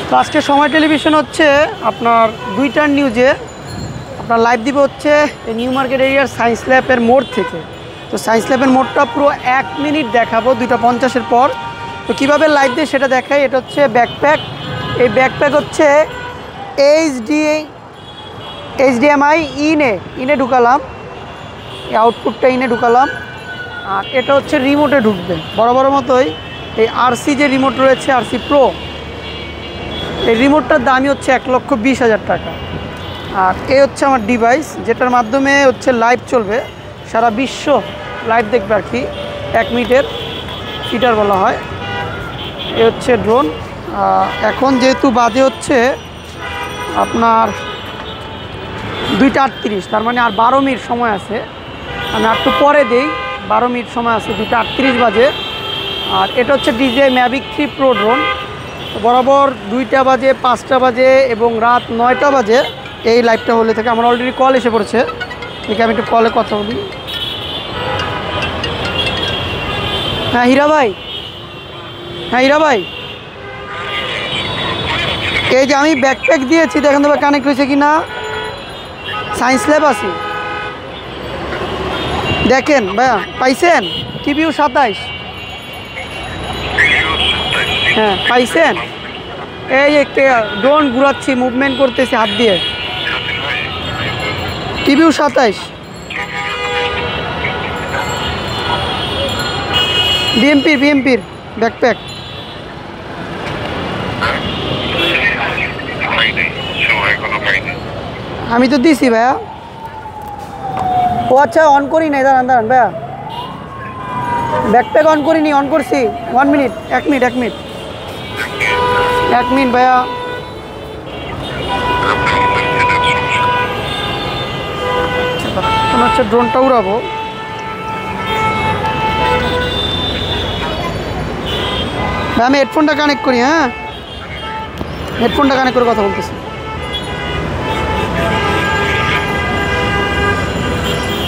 তো আজকে সময় টেলিভিশন হচ্ছে আপনার 2টার নিউজে আপনার লাইভ দিবে হচ্ছে এই নিউ মার্কেট এরিয়ার সায়েন্স ল্যাবের মোড় থেকে। তো সায়েন্স ল্যাবের মোড়টা পুরো 1 মিনিট দেখাবো 2:50-এর পর। তো কীভাবে লাইভ দিয়ে সেটা দেখাই। এটা হচ্ছে ব্যাকপ্যাক। এই ব্যাকপ্যাক হচ্ছে HDMI ইনে ঢুকালাম, এই আউটপুটটা ইনে ঢুকালাম। আর এটা হচ্ছে রিমোটে ঢুকবে বড় মতোই। এই RC যে রিমোট রয়েছে RC Pro, এই রিমোটটার দামই হচ্ছে 1,20,000 টাকা। আর এই হচ্ছে আমার ডিভাইস, যেটার মাধ্যমে হচ্ছে লাইভ চলবে, সারা বিশ্ব লাইভ দেখবে আর কি। 1 মিনিটের ফিটার বলা হয়। এ হচ্ছে ড্রোন। এখন যেহেতু বাজে হচ্ছে আপনার 2:38, তার মানে আর 12 মিনিট সময় আছে। আমি একটু পরে দেই, 12 মিনিট সময় আছে, 2:38 বাজে। আর এটা হচ্ছে DJI Mavic 3 Pro ড্রোন। বরাবর 2টা বাজে, 5টা বাজে এবং রাত 9টা বাজে এই লাইভটা হলে থেকে। আমার অলরেডি কল এসে পড়েছে, ঠিক আমি একটু কলে কথা বলি। হ্যাঁ হীরা ভাই, এই যে আমি ব্যাকপ্যাক দিয়েছি, দেখেন তো কানেক্ট হয়েছে কি না। সায়েন্স ল্যাব আছে, দেখেন ভাইয়া, পাইছেন? TPU 27, হ্যাঁ পাইছেন? এই একটা ড্রোন ঘুরাচ্ছি, মুভমেন্ট করতেছি হাত দিয়ে। TPU 27 BMPর ব্যাকপ্যাক। আমি তো দিছি ভাইয়া। ও আচ্ছা, অন করি নাই, দাঁড়ান ভাইয়া, ব্যাকপ্যাক অন করিনি, অন করছি। 1 মিনিট, 1 মিনিট ভাইয়া। হচ্ছে ড্রোনটা উড়াবো। ভাই আমি হেডফোনটা কানেক্ট করি, হ্যাঁ হেডফোনটা কানেক্ট করে কথা বলতেছি।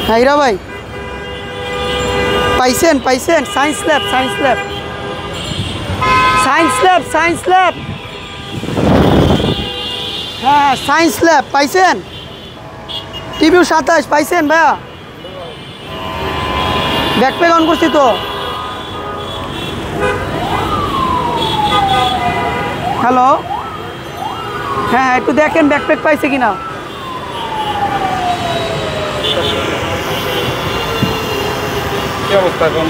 হ্যাঁ হীরা ভাই, পাইছেন? সায়েন্স ল্যাব হ্যাঁ সায়েন্স ল্যাব পাইছেন? TPU 27 পাইছেন ভাইয়া? ব্যাকপ্যাক অন করছি তো। হ্যালো, হ্যাঁ একটু দেখেন ব্যাকপ্যাক পাইছে কিনা। কি অবস্থা এখন?